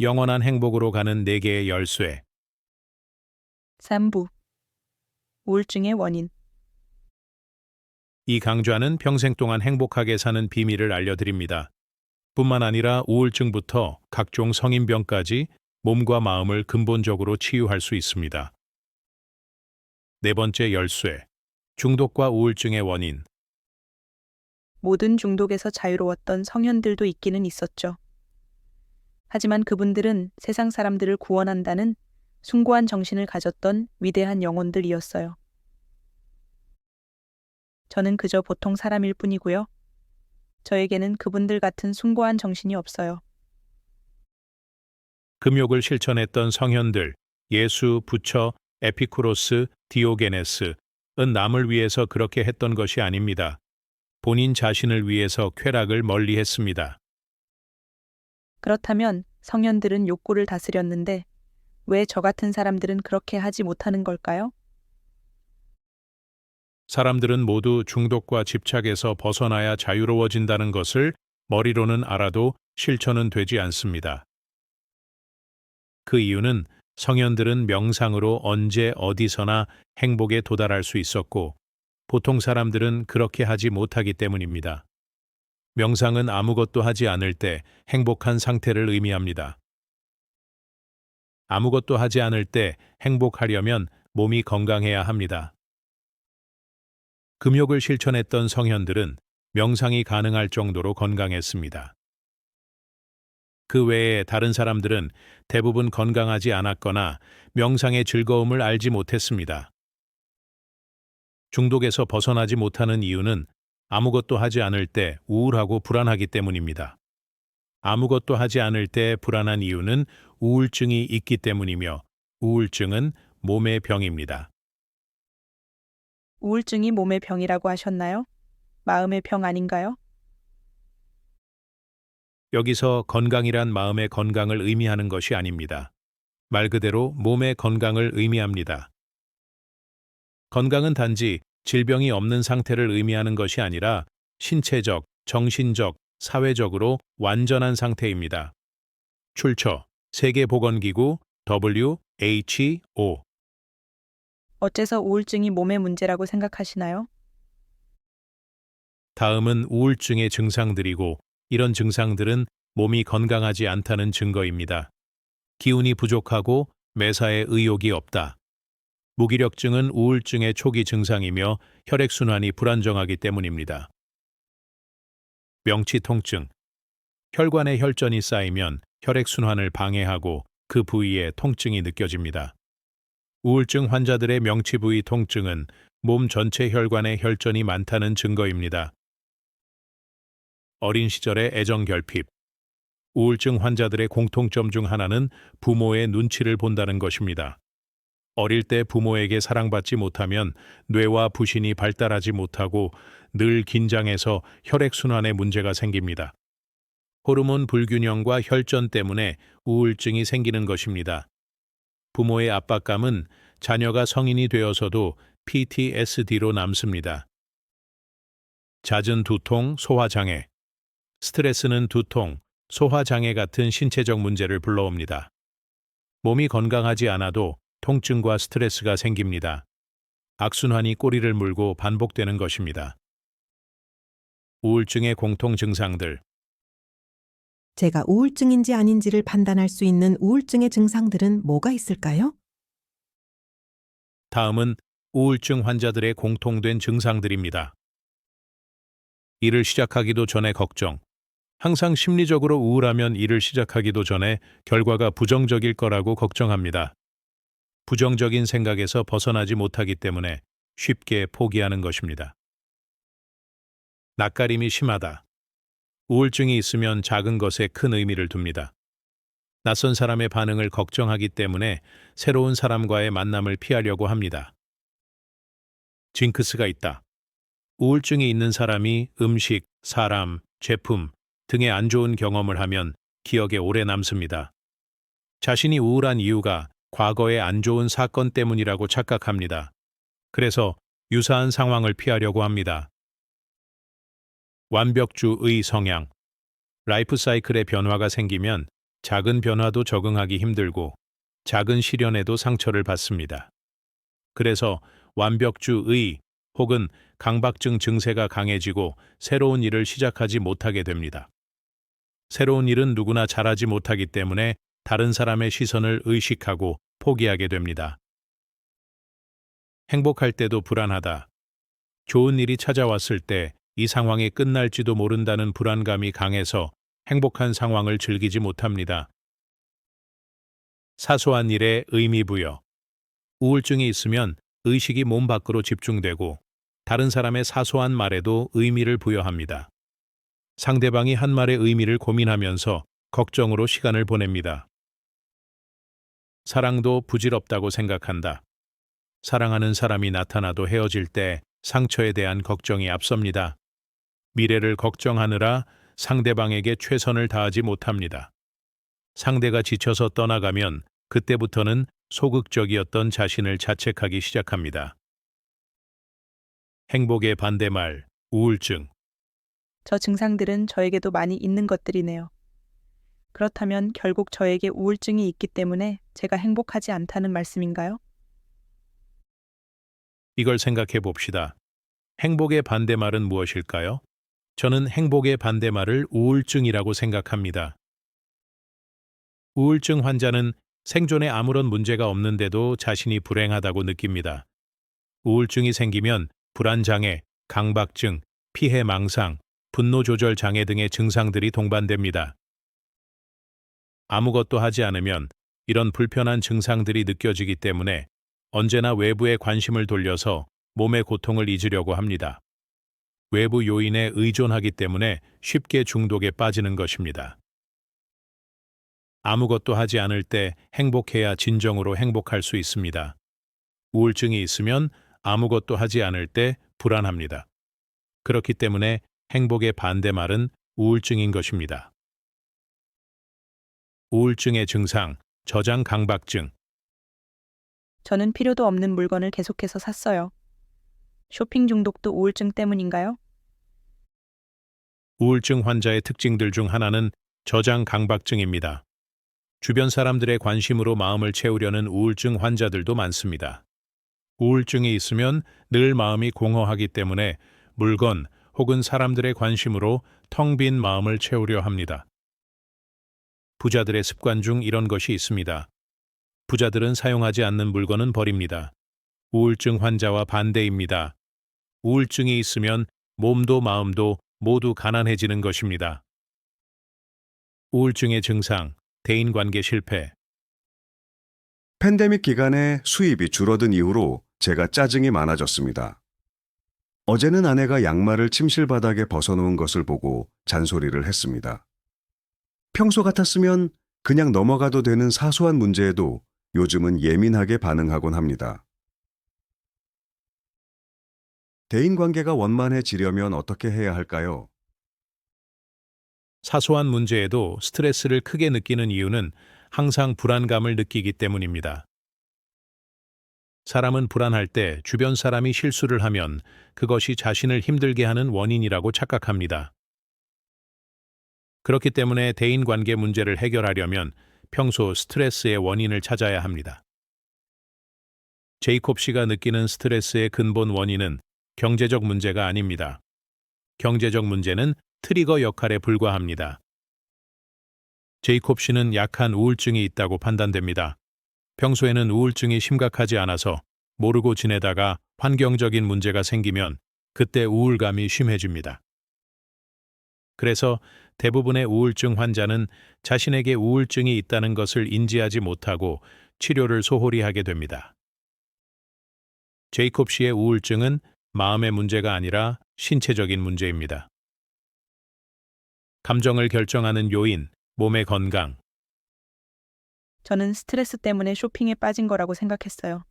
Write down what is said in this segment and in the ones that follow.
영원한 행복으로 가는 4개의 열쇠. 3부. 우울증의 원인. 이 강좌는 평생 동안 행복하게 사는 비밀을 알려드립니다. 뿐만 아니라 우울증부터 각종 성인병까지 몸과 마음을 근본적으로 치유할 수 있습니다. 4번째 열쇠. 중독과 우울증의 원인. 모든 중독에서 자유로웠던 성현들도 있기는 있었죠. 하지만 그분들은 세상 사람들을 구원한다는 숭고한 정신을 가졌던 위대한 영혼들이었어요. 저는 그저 보통 사람일 뿐이고요. 저에게는 그분들 같은 숭고한 정신이 없어요. 금욕을 실천했던 성현들, 예수, 부처, 에피쿠로스, 디오게네스은 남을 위해서 그렇게 했던 것이 아닙니다. 본인 자신을 위해서 쾌락을 멀리했습니다. 그렇다면 성현들은 욕구를 다스렸는데 왜 저 같은 사람들은 그렇게 하지 못하는 걸까요? 사람들은 모두 중독과 집착에서 벗어나야 자유로워진다는 것을 머리로는 알아도 실천은 되지 않습니다. 그 이유는 성현들은 명상으로 언제 어디서나 행복에 도달할 수 있었고, 보통 사람들은 그렇게 하지 못하기 때문입니다. 명상은 아무것도 하지 않을 때 행복한 상태를 의미합니다. 아무것도 하지 않을 때 행복하려면 몸이 건강해야 합니다. 금욕을 실천했던 성현들은 명상이 가능할 정도로 건강했습니다. 그 외에 다른 사람들은 대부분 건강하지 않았거나 명상의 즐거움을 알지 못했습니다. 중독에서 벗어나지 못하는 이유는 아무것도 하지 않을 때 우울하고 불안하기 때문입니다. 아무것도 하지 않을 때 불안한 이유는 우울증이 있기 때문이며, 우울증은 몸의 병입니다. 우울증이 몸의 병이라고 하셨나요? 마음의 병 아닌가요? 여기서 건강이란 마음의 건강을 의미하는 것이 아닙니다. 말 그대로 몸의 건강을 의미합니다. 건강은 단지 질병이 없는 상태를 의미하는 것이 아니라 신체적, 정신적, 사회적으로 완전한 상태입니다. 출처 세계보건기구 WHO. 어째서 우울증이 몸의 문제라고 생각하시나요? 다음은 우울증의 증상들이고, 이런 증상들은 몸이 건강하지 않다는 증거입니다. 기운이 부족하고 매사에 의욕이 없다. 무기력증은 우울증의 초기 증상이며 혈액순환이 불안정하기 때문입니다. 명치 통증. 혈관에 혈전이 쌓이면 혈액순환을 방해하고 그 부위에 통증이 느껴집니다. 우울증 환자들의 명치 부위 통증은 몸 전체 혈관에 혈전이 많다는 증거입니다. 어린 시절의 애정 결핍. 우울증 환자들의 공통점 중 하나는 부모의 눈치를 본다는 것입니다. 어릴 때 부모에게 사랑받지 못하면 뇌와 부신이 발달하지 못하고 늘 긴장해서 혈액순환에 문제가 생깁니다. 호르몬 불균형과 혈전 때문에 우울증이 생기는 것입니다. 부모의 압박감은 자녀가 성인이 되어서도 PTSD로 남습니다. 잦은 두통, 소화장애. 스트레스는 두통, 소화장애 같은 신체적 문제를 불러옵니다. 몸이 건강하지 않아도 통증과 스트레스가 생깁니다. 악순환이 꼬리를 물고 반복되는 것입니다. 우울증의 공통 증상들. 제가 우울증인지 아닌지를 판단할 수 있는 우울증의 증상들은 뭐가 있을까요? 다음은 우울증 환자들의 공통된 증상들입니다. 일을 시작하기도 전에 걱정. 항상 심리적으로 우울하면 일을 시작하기도 전에 결과가 부정적일 거라고 걱정합니다. 부정적인 생각에서 벗어나지 못하기 때문에 쉽게 포기하는 것입니다. 낯가림이 심하다. 우울증이 있으면 작은 것에 큰 의미를 둡니다. 낯선 사람의 반응을 걱정하기 때문에 새로운 사람과의 만남을 피하려고 합니다. 징크스가 있다. 우울증이 있는 사람이 음식, 사람, 제품 등의 안 좋은 경험을 하면 기억에 오래 남습니다. 자신이 우울한 이유가 과거의 안 좋은 사건 때문이라고 착각합니다. 그래서 유사한 상황을 피하려고 합니다. 완벽주의 성향. 라이프 사이클의 변화가 생기면 작은 변화도 적응하기 힘들고 작은 시련에도 상처를 받습니다. 그래서 완벽주의 혹은 강박증 증세가 강해지고 새로운 일을 시작하지 못하게 됩니다. 새로운 일은 누구나 잘하지 못하기 때문에 다른 사람의 시선을 의식하고 포기하게 됩니다. 행복할 때도 불안하다. 좋은 일이 찾아왔을 때 이 상황이 끝날지도 모른다는 불안감이 강해서 행복한 상황을 즐기지 못합니다. 사소한 일에 의미 부여. 우울증이 있으면 의식이 몸 밖으로 집중되고 다른 사람의 사소한 말에도 의미를 부여합니다. 상대방이 한 말의 의미를 고민하면서 걱정으로 시간을 보냅니다. 사랑도 부질없다고 생각한다. 사랑하는 사람이 나타나도 헤어질 때 상처에 대한 걱정이 앞섭니다. 미래를 걱정하느라 상대방에게 최선을 다하지 못합니다. 상대가 지쳐서 떠나가면 그때부터는 소극적이었던 자신을 자책하기 시작합니다. 행복의 반대말, 우울증. 저 증상들은 저에게도 많이 있는 것들이네요. 그렇다면 결국 저에게 우울증이 있기 때문에 제가 행복하지 않다는 말씀인가요? 이걸 생각해 봅시다. 행복의 반대말은 무엇일까요? 저는 행복의 반대말을 우울증이라고 생각합니다. 우울증 환자는 생존에 아무런 문제가 없는데도 자신이 불행하다고 느낍니다. 우울증이 생기면 불안장애, 강박증, 피해망상, 분노조절 장애 등의 증상들이 동반됩니다. 아무것도 하지 않으면 이런 불편한 증상들이 느껴지기 때문에 언제나 외부에 관심을 돌려서 몸의 고통을 잊으려고 합니다. 외부 요인에 의존하기 때문에 쉽게 중독에 빠지는 것입니다. 아무것도 하지 않을 때 행복해야 진정으로 행복할 수 있습니다. 우울증이 있으면 아무것도 하지 않을 때 불안합니다. 그렇기 때문에 행복의 반대말은 우울증인 것입니다. 우울증의 증상, 저장 강박증. 저는 필요도 없는 물건을 계속해서 샀어요. 쇼핑 중독도 우울증 때문인가요? 우울증 환자의 특징들 중 하나는 저장 강박증입니다. 주변 사람들의 관심으로 마음을 채우려는 우울증 환자들도 많습니다. 우울증이 있으면 늘 마음이 공허하기 때문에 물건 혹은 사람들의 관심으로 텅 빈 마음을 채우려 합니다. 부자들의 습관 중 이런 것이 있습니다. 부자들은 사용하지 않는 물건은 버립니다. 우울증 환자와 반대입니다. 우울증이 있으면 몸도 마음도 모두 가난해지는 것입니다. 우울증의 증상, 대인관계 실패. 팬데믹 기간에 수입이 줄어든 이후로 제가 짜증이 많아졌습니다. 어제는 아내가 양말을 침실 바닥에 벗어놓은 것을 보고 잔소리를 했습니다. 평소 같았으면 그냥 넘어가도 되는 사소한 문제에도 요즘은 예민하게 반응하곤 합니다. 대인관계가 원만해지려면 어떻게 해야 할까요? 사소한 문제에도 스트레스를 크게 느끼는 이유는 항상 불안감을 느끼기 때문입니다. 사람은 불안할 때 주변 사람이 실수를 하면 그것이 자신을 힘들게 하는 원인이라고 착각합니다. 그렇기 때문에 대인관계 문제를 해결하려면 평소 스트레스의 원인을 찾아야 합니다. 제이콥 씨가 느끼는 스트레스의 근본 원인은 경제적 문제가 아닙니다. 경제적 문제는 트리거 역할에 불과합니다. 제이콥 씨는 약한 우울증이 있다고 판단됩니다. 평소에는 우울증이 심각하지 않아서 모르고 지내다가 환경적인 문제가 생기면 그때 우울감이 심해집니다. 그래서 대부분의 우울증 환자는 자신에게 우울증이 있다는 것을 인지하지 못하고 치료를 소홀히 하게 됩니다. 제이콥 씨의 우울증은 마음의 문제가 아니라 신체적인 문제입니다. 감정을 결정하는 요인, 몸의 건강. 저는 스트레스 때문에 쇼핑에 빠진 거라고 생각했어요.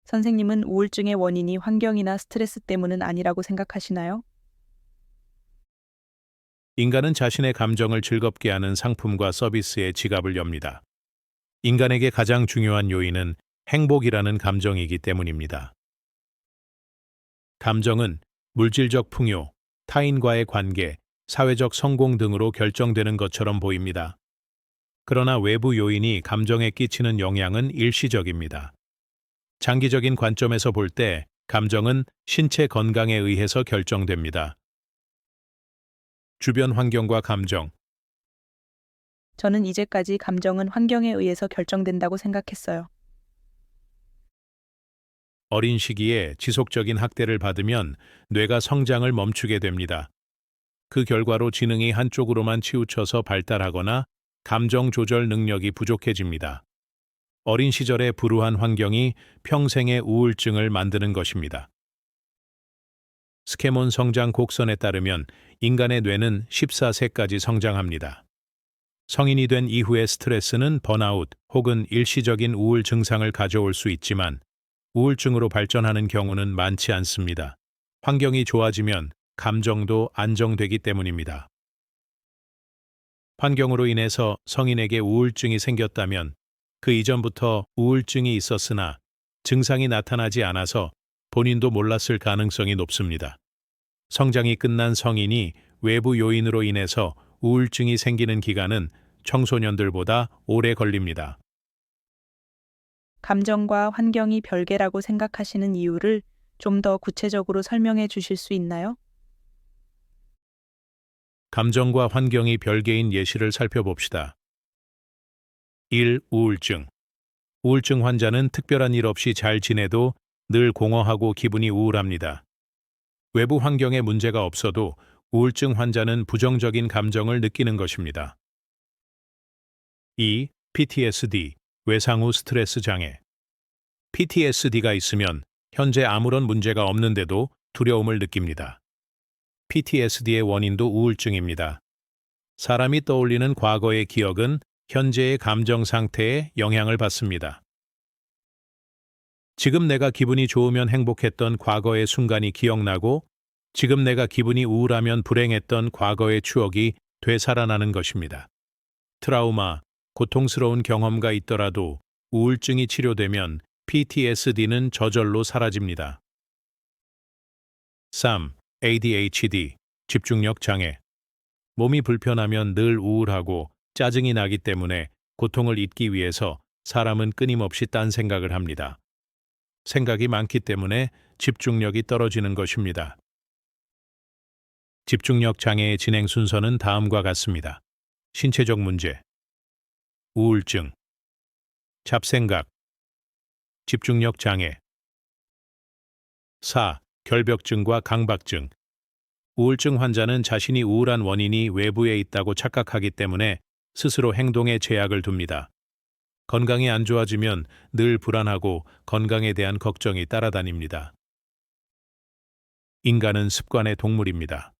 선생님은 우울증의 원인이 환경이나 스트레스 때문은 아니라고 생각하시나요? 인간은 자신의 감정을 즐겁게 하는 상품과 서비스에 지갑을 엽니다. 인간에게 가장 중요한 요인은 행복이라는 감정이기 때문입니다. 감정은 물질적 풍요, 타인과의 관계, 사회적 성공 등으로 결정되는 것처럼 보입니다. 그러나 외부 요인이 감정에 끼치는 영향은 일시적입니다. 장기적인 관점에서 볼 때 감정은 신체 건강에 의해서 결정됩니다. 주변 환경과 감정. 저는 이제까지 감정은 환경에 의해서 결정된다고 생각했어요. 어린 시기에 지속적인 학대를 받으면 뇌가 성장을 멈추게 됩니다. 그 결과로 지능이 한쪽으로만 치우쳐서 발달하거나 감정 조절 능력이 부족해집니다. 어린 시절의 불우한 환경이 평생의 우울증을 만드는 것입니다. 스케몬 성장 곡선에 따르면 인간의 뇌는 14세까지 성장합니다. 성인이 된 이후의 스트레스는 번아웃 혹은 일시적인 우울 증상을 가져올 수 있지만 우울증으로 발전하는 경우는 많지 않습니다. 환경이 좋아지면 감정도 안정되기 때문입니다. 환경으로 인해서 성인에게 우울증이 생겼다면 그 이전부터 우울증이 있었으나 증상이 나타나지 않아서 본인도 몰랐을 가능성이 높습니다. 성장이 끝난 성인이 외부 요인으로 인해서 우울증이 생기는 기간은 청소년들보다 오래 걸립니다. 감정과 환경이 별개라고 생각하시는 이유를 좀 더 구체적으로 설명해 주실 수 있나요? 감정과 환경이 별개인 예시를 살펴봅시다. 1. 우울증. 우울증 환자는 특별한 일 없이 잘 지내도 늘 공허하고 기분이 우울합니다. 외부 환경에 문제가 없어도 우울증 환자는 부정적인 감정을 느끼는 것입니다. 2. PTSD, 외상 후 스트레스 장애. PTSD가 있으면 현재 아무런 문제가 없는데도 두려움을 느낍니다. PTSD의 원인도 우울증입니다. 사람이 떠올리는 과거의 기억은 현재의 감정 상태에 영향을 받습니다. 지금 내가 기분이 좋으면 행복했던 과거의 순간이 기억나고 지금 내가 기분이 우울하면 불행했던 과거의 추억이 되살아나는 것입니다. 트라우마, 고통스러운 경험가 있더라도 우울증이 치료되면 PTSD는 저절로 사라집니다. 3. ADHD, 집중력 장애. 몸이 불편하면 늘 우울하고 짜증이 나기 때문에 고통을 잊기 위해서 사람은 끊임없이 딴 생각을 합니다. 생각이 많기 때문에 집중력이 떨어지는 것입니다. 집중력 장애의 진행 순서는 다음과 같습니다. 신체적 문제, 우울증, 잡생각, 집중력 장애. 4. 결벽증과 강박증. 우울증 환자는 자신이 우울한 원인이 외부에 있다고 착각하기 때문에 스스로 행동에 제약을 둡니다. 건강이 안 좋아지면 늘 불안하고 건강에 대한 걱정이 따라다닙니다. 인간은 습관의 동물입니다.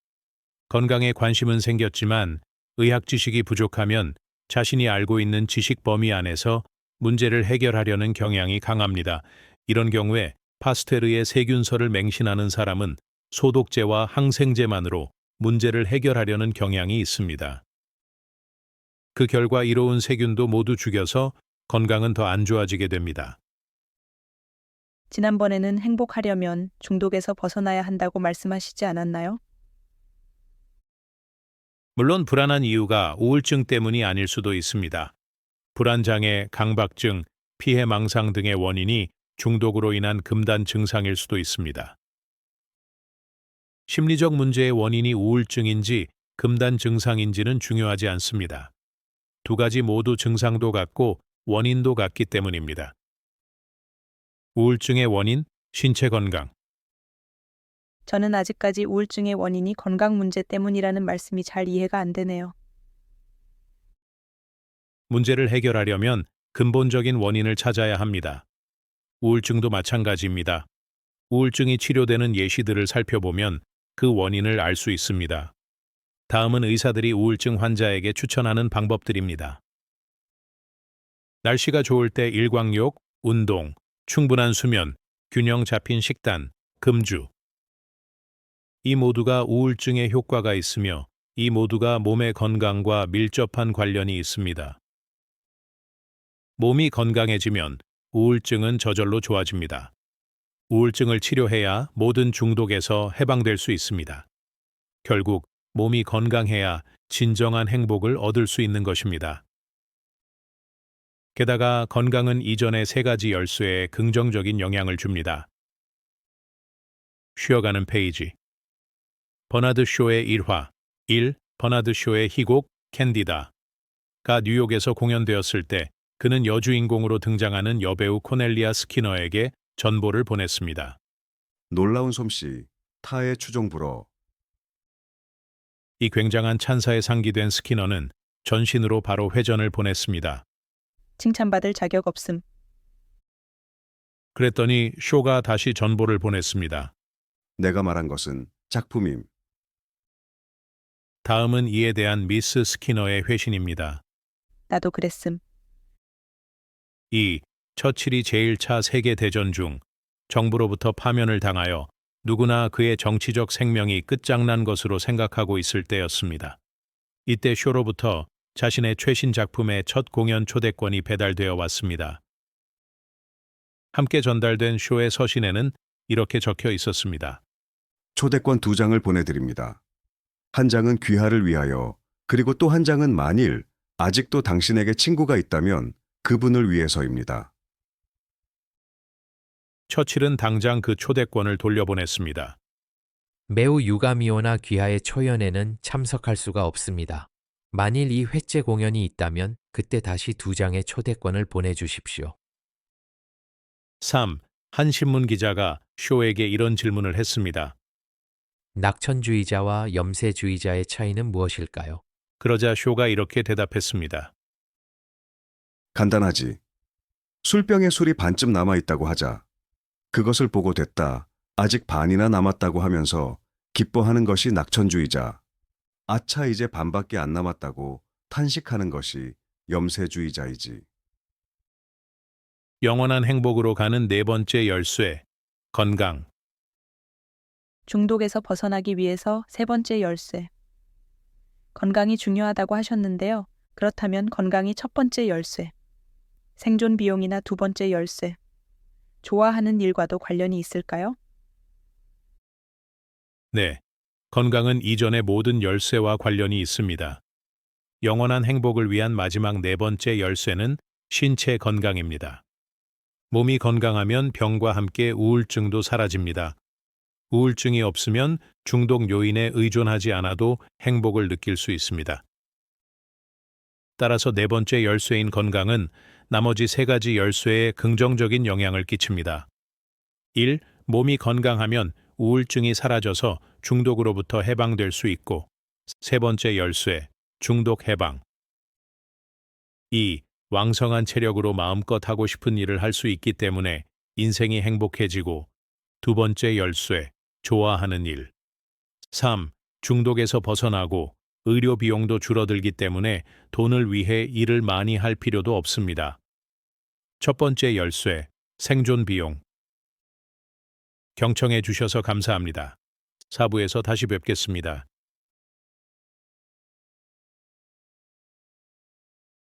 건강에 관심은 생겼지만 의학 지식이 부족하면 자신이 알고 있는 지식 범위 안에서 문제를 해결하려는 경향이 강합니다. 이런 경우에 파스테르의 세균설을 맹신하는 사람은 소독제와 항생제만으로 문제를 해결하려는 경향이 있습니다. 그 결과 이로운 세균도 모두 죽여서 건강은 더 안 좋아지게 됩니다. 지난번에는 행복하려면 중독에서 벗어나야 한다고 말씀하시지 않았나요? 물론 불안한 이유가 우울증 때문이 아닐 수도 있습니다. 불안장애, 강박증, 피해망상 등의 원인이 중독으로 인한 금단 증상일 수도 있습니다. 심리적 문제의 원인이 우울증인지 금단 증상인지는 중요하지 않습니다. 두 가지 모두 증상도 같고 원인도 같기 때문입니다. 우울증의 원인, 신체 건강. 저는 아직까지 우울증의 원인이 건강 문제 때문이라는 말씀이 잘 이해가 안 되네요. 문제를 해결하려면 근본적인 원인을 찾아야 합니다. 우울증도 마찬가지입니다. 우울증이 치료되는 예시들을 살펴보면 그 원인을 알 수 있습니다. 다음은 의사들이 우울증 환자에게 추천하는 방법들입니다. 날씨가 좋을 때 일광욕, 운동, 충분한 수면, 균형 잡힌 식단, 금주. 이 모두가 우울증에 효과가 있으며 이 모두가 몸의 건강과 밀접한 관련이 있습니다. 몸이 건강해지면 우울증은 저절로 좋아집니다. 우울증을 치료해야 모든 중독에서 해방될 수 있습니다. 결국 몸이 건강해야 진정한 행복을 얻을 수 있는 것입니다. 게다가 건강은 이전의 세 가지 열쇠에 긍정적인 영향을 줍니다. 쉬어가는 페이지. 버나드 쇼의 일화 1. 버나드 쇼의 희곡 캔디다가 뉴욕에서 공연되었을 때 그는 여주인공으로 등장하는 여배우 코넬리아 스키너에게 전보를 보냈습니다. 놀라운 솜씨, 타의 추종 불어. 이 굉장한 찬사에 상기된 스키너는 전신으로 바로 회전을 보냈습니다. 칭찬받을 자격 없음. 그랬더니 쇼가 다시 전보를 보냈습니다. 내가 말한 것은 작품임. 다음은 이에 대한 미스 스키너의 회신입니다. 나도 그랬음. 2. 처칠이 제1차 세계대전 중 정부로부터 파면을 당하여 누구나 그의 정치적 생명이 끝장난 것으로 생각하고 있을 때였습니다. 이때 쇼로부터 자신의 최신 작품의 첫 공연 초대권이 배달되어 왔습니다. 함께 전달된 쇼의 서신에는 이렇게 적혀 있었습니다. 초대권 2장을 보내드립니다. 한 장은 귀하를 위하여, 그리고 또 한 장은 만일 아직도 당신에게 친구가 있다면 그분을 위해서입니다. 처칠은 당장 그 초대권을 돌려보냈습니다. 매우 유감이오나 귀하의 초연에는 참석할 수가 없습니다. 만일 이 회째 공연이 있다면 그때 다시 2장의 초대권을 보내주십시오. 3. 한 신문 기자가 쇼에게 이런 질문을 했습니다. 낙천주의자와 염세주의자의 차이는 무엇일까요? 그러자 쇼가 이렇게 대답했습니다. 간단하지. 술병에 술이 반쯤 남아있다고 하자. 그것을 보고 됐다. 아직 반이나 남았다고 하면서 기뻐하는 것이 낙천주의자. 아차 이제 반밖에 안 남았다고 탄식하는 것이 염세주의자이지. 영원한 행복으로 가는 네 번째 열쇠, 건강. 중독에서 벗어나기 위해서 세 번째 열쇠. 건강이 중요하다고 하셨는데요. 그렇다면 건강이 첫 번째 열쇠. 생존 비용이나 두 번째 열쇠. 좋아하는 일과도 관련이 있을까요? 네, 건강은 이전의 모든 열쇠와 관련이 있습니다. 영원한 행복을 위한 마지막 네 번째 열쇠는 신체 건강입니다. 몸이 건강하면 병과 함께 우울증도 사라집니다. 우울증이 없으면 중독 요인에 의존하지 않아도 행복을 느낄 수 있습니다. 따라서 네 번째 열쇠인 건강은 나머지 세 가지 열쇠에 긍정적인 영향을 끼칩니다. 1. 몸이 건강하면 우울증이 사라져서 중독으로부터 해방될 수 있고, 세 번째 열쇠, 중독 해방. 2. 왕성한 체력으로 마음껏 하고 싶은 일을 할 수 있기 때문에 인생이 행복해지고, 두 번째 열쇠, 좋아하는 일. 3. 중독에서 벗어나고 의료 비용도 줄어들기 때문에 돈을 위해 일을 많이 할 필요도 없습니다. 첫 번째 열쇠, 생존 비용. 경청해 주셔서 감사합니다. 4부에서 다시 뵙겠습니다.